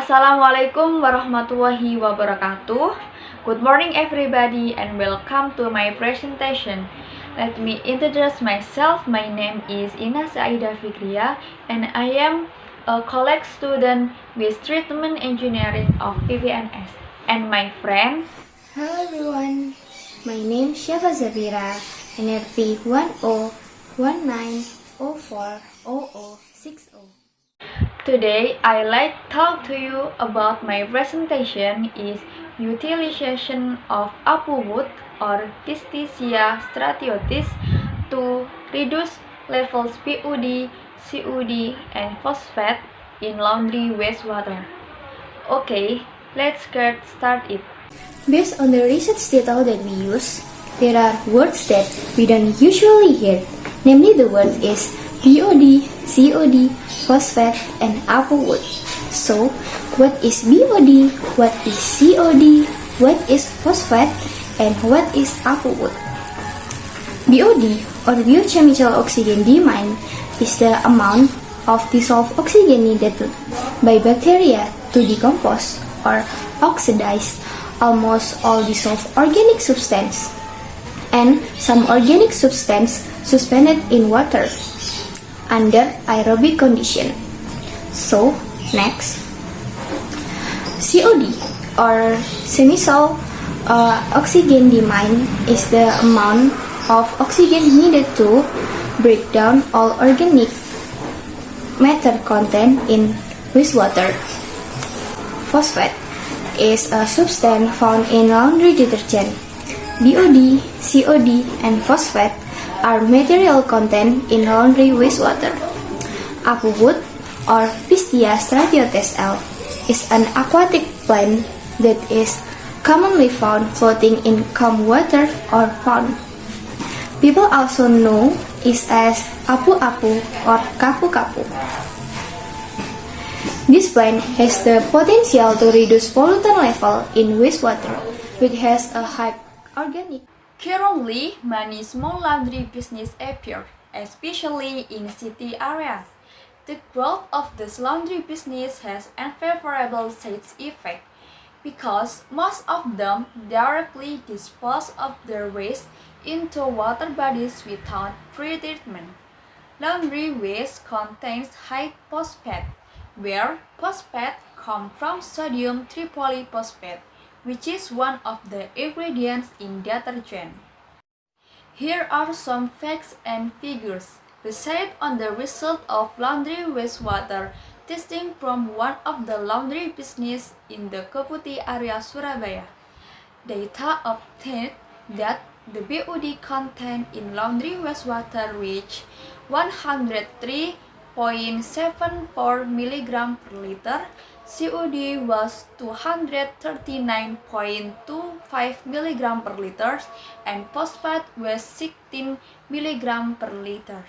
Assalamualaikum warahmatullahi wabarakatuh. Good morning everybody and welcome to my presentation. Let me introduce myself. My name is Aidah Fikriyah and I am a college student with treatment engineering of PPNS. And my friend. Hello everyone, my name is Syafa Zafira, NRP 1019040060. Today, I like to talk to you about my presentation is Utilization of Apu Wood or Pistia stratiotes to reduce levels BOD, COD, and phosphate in laundry wastewater. Okay, let's get started. Based on the research data that we use, there are words that we don't usually hear, namely the word is BOD, COD, phosphate, and Apu Wood. So, what is BOD, what is COD, what is phosphate, and what is Apu Wood? BOD, or biochemical oxygen demand, is the amount of dissolved oxygen needed by bacteria to decompose or oxidize almost all dissolved organic substance and some organic substance suspended in water under aerobic condition. So, next, COD or semi-solid oxygen demand is the amount of oxygen needed to break down all organic matter content in wastewater. Phosphate is a substance found in laundry detergent. BOD, COD, and phosphate are material content in laundry wastewater. Apu Wood or Pistia stratiotes L is an aquatic plant that is commonly found floating in calm water or pond. People also know it as apu-apu or kapu-kapu. This plant has the potential to reduce pollutant level in wastewater, which has a high organic. Currently, many small laundry businesses appear, especially in city areas. The growth of this laundry business has unfavorable side effects because most of them directly dispose of their waste into water bodies without pre-treatment. Laundry waste contains high phosphate, where phosphate comes from sodium tripolyphosphate, which is one of the ingredients in detergent. Here are some facts and figures. Based on the result of laundry wastewater testing from one of the laundry business in the Keputi area Surabaya, data obtained that the BOD content in laundry wastewater reached 103.74 mg per liter, COD was 239.25 mg per liter, and phosphate was 16 mg per liter.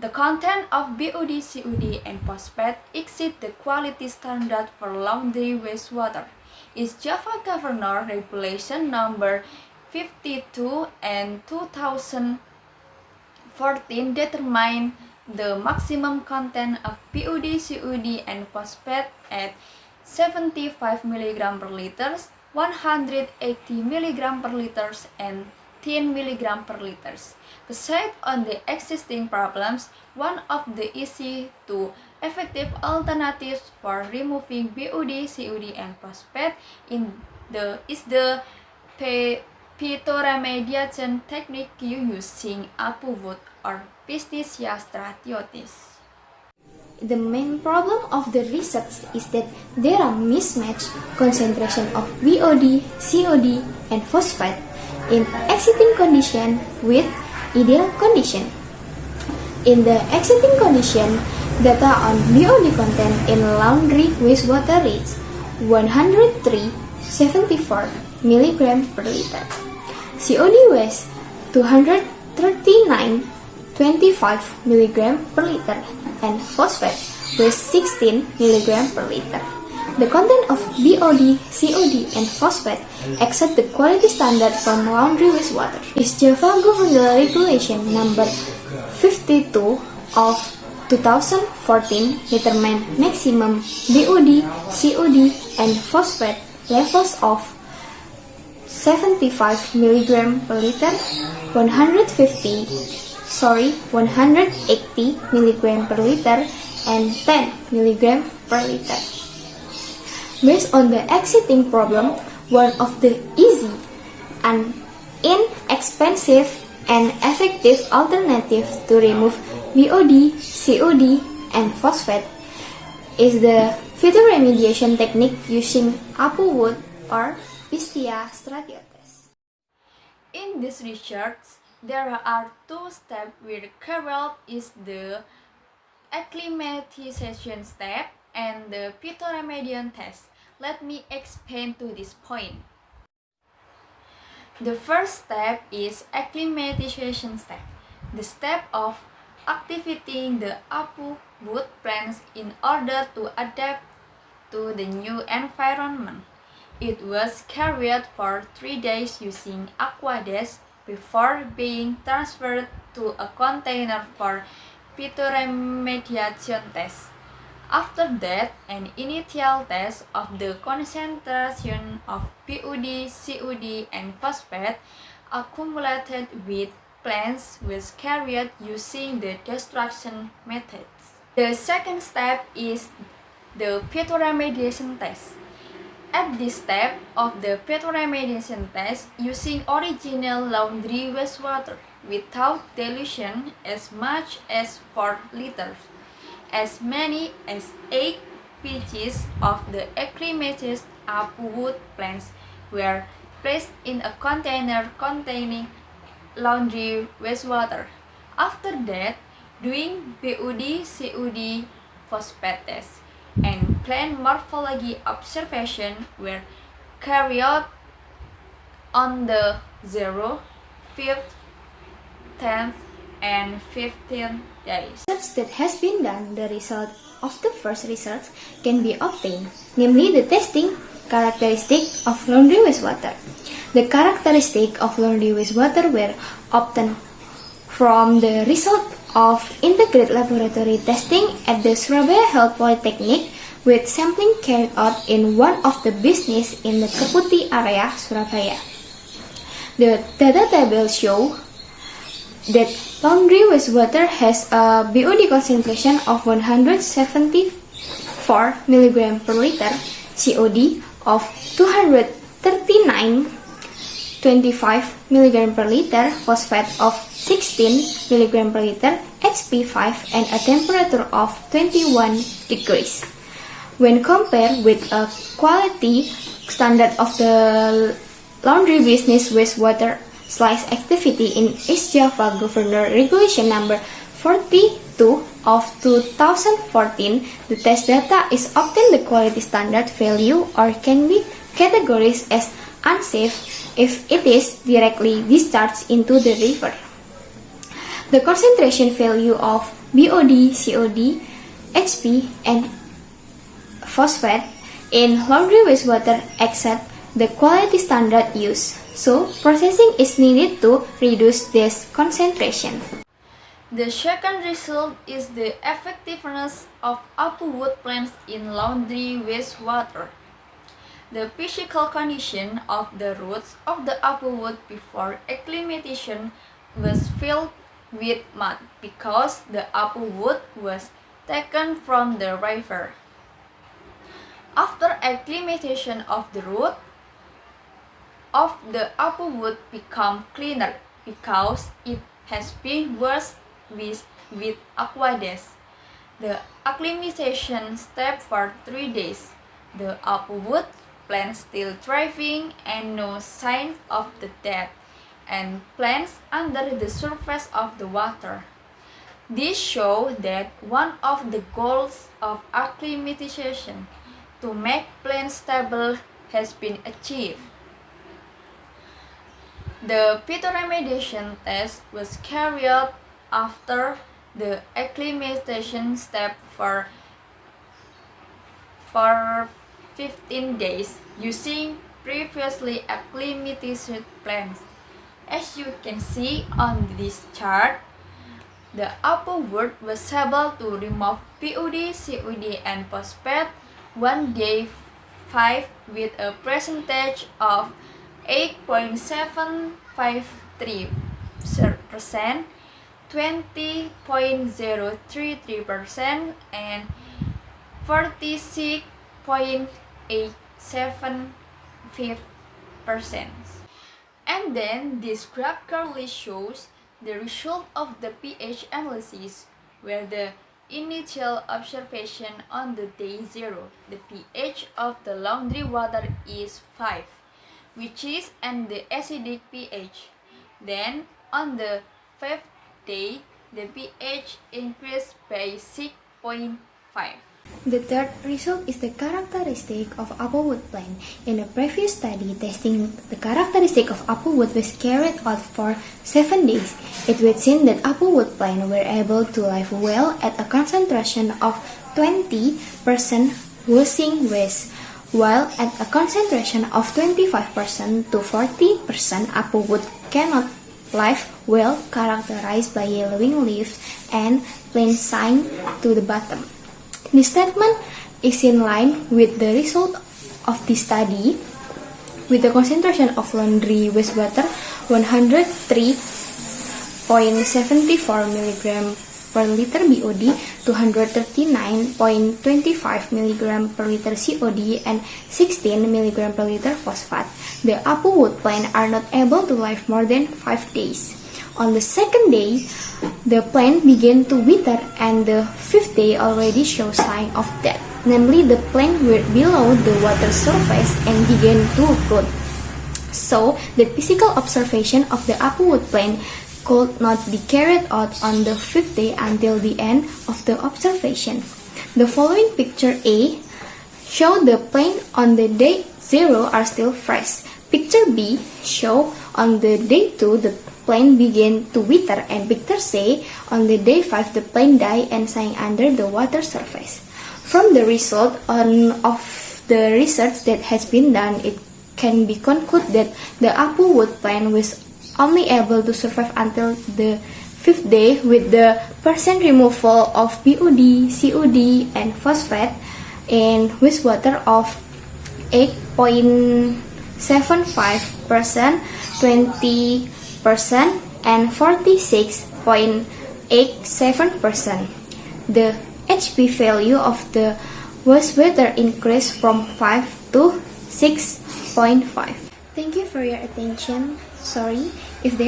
The content of BOD, COD, and phosphate exceed the quality standard for laundry wastewater. Is Java Governor Regulation Number 52 and 2014 determine the maximum content of BOD, COD, and phosphate at 75 mg per liter, 180 mg per liter, and 10 mg per liter. Based on the existing problems, one of the easy to effective alternatives for removing BOD, COD, and phosphate is the phytoremediation technique using Apu Wood or Pistia stratiotes. The main problem of the research is that there are mismatched concentration of BOD, COD, and phosphate in exciting condition with ideal condition. In the exciting condition, data on BOD content in laundry wastewater reaches 103.74 mg per liter. COD was 239.25 mg per liter, and phosphate was 16 mg per liter. The content of BOD, COD, and phosphate exceed the quality standard from laundry wastewater. Is Java Governor Regulation Number 52 of 2014 determined maximum BOD, COD, and phosphate levels of 75 mg per liter, 180 mg per liter, and 10 mg per liter. Based on the existing problem, one of the easy and inexpensive and effective alternative to remove BOD, COD, and phosphate is the phytoremediation technique using Apu Wood or Pistia stratiotes. In this research, there are two steps where carried is the acclimatization step and the phytoremediation test. Let me explain to this point. The first step is acclimatization step, the step of activating the Apu Wood plants in order to adapt to the new environment. It was carried for 3 days using aqueducts before being transferred to a container for phytoremediation test. After that, an initial test of the concentration of BOD, COD, and phosphate accumulated with plants was carried using the destruction methods. The second step is the phytoremediation test. At this step of the phytoremediation test, using original laundry wastewater without dilution as much as 4 liters, as many as 8 pieces of the acclimated Apu Wood plants were placed in a container containing laundry wastewater. After that, doing BOD, COD, phosphate tests and plant morphology observation were carried out on the 0th, 5th, 10th, and 15th days. Research that has been done, the result of the first research can be obtained, namely the testing characteristic of laundry wastewater. The characteristic of laundry wastewater were obtained from the result of integrated laboratory testing at the Surabaya Health Polytechnic with sampling carried out in one of the business in the Keputi area, Surabaya. The data table show that laundry wastewater has a BOD concentration of 174 mg per liter, COD of 239.25 mg per liter, phosphate of 16 mg per liter, HP5, and a temperature of 21 degrees. When compared with a quality standard of the laundry business wastewater slice activity in East Java Governor Regulation Number 42 of 2014, the test data is obtained the quality standard value or can be categorized as unsafe if it is directly discharged into the river. The concentration value of BOD, COD, HP, and phosphate in laundry wastewater exceed the quality standard used, so processing is needed to reduce this concentration. The second result is the effectiveness of Apu Wood plants in laundry wastewater. The physical condition of the roots of the Apu Wood before acclimatization was filled with mud because the Apu Wood was taken from the river. After acclimatization of the root of the Apu Wood become cleaner because it has been washed with aqueducts. The acclimatization step for 3 days. The Apu Wood plant still thriving and no signs of the death, and plants under the surface of the water. This shows that one of the goals of acclimatization, to make plants stable, has been achieved. The phytoremediation test was carried out after the acclimatization step for 15 days using previously acclimatized plants. As you can see on this chart, the Apu Wood was able to remove BOD, COD, and phosphate 1 day 5 with a percentage of 8.753%, 20.033%, and 46.875%. And then this graph clearly shows the result of the pH analysis, where the initial observation on the day 0, the pH of the laundry water is 5, which is an acidic pH. Then on the 5th day, the pH increased by 6.5. The third result is the characteristic of Apu Wood plant. In a previous study, testing the characteristic of Apu Wood was carried out for 7 days. It was seen that Apu Wood plant were able to live well at a concentration of 20% washing waste, while at a concentration of 25% to 40%, Apu Wood cannot live well, characterized by yellowing leaves and plain shine to the bottom. This statement is in line with the result of this study, with the concentration of laundry wastewater 103.74 mg per liter BOD, 239.25 mg per liter COD, and 16 mg per liter phosphate. The Apu Wood plant are not able to live more than 5 days. On the second day, the plant began to wither, and the 5th day already shows sign of death. Namely, the plant were below the water surface and began to rot. So, the physical observation of the Apu Wood plant could not be carried out on the 5th day until the end of the observation. The following picture A show the plant on the day 0 are still fresh. Picture B show on the day 2 the plant began to wither, and picture C on the day 5 the plant died and sank under the water surface. From the result of the research that has been done, it can be concluded that the Apu Wood plant was only able to survive until the 5th day with the percent removal of BOD, COD, and phosphate in wastewater of 8.75%, 20%, and 46.87%. The HP value of the wastewater increased from 5 to 6.5. Thank you for your attention. Sorry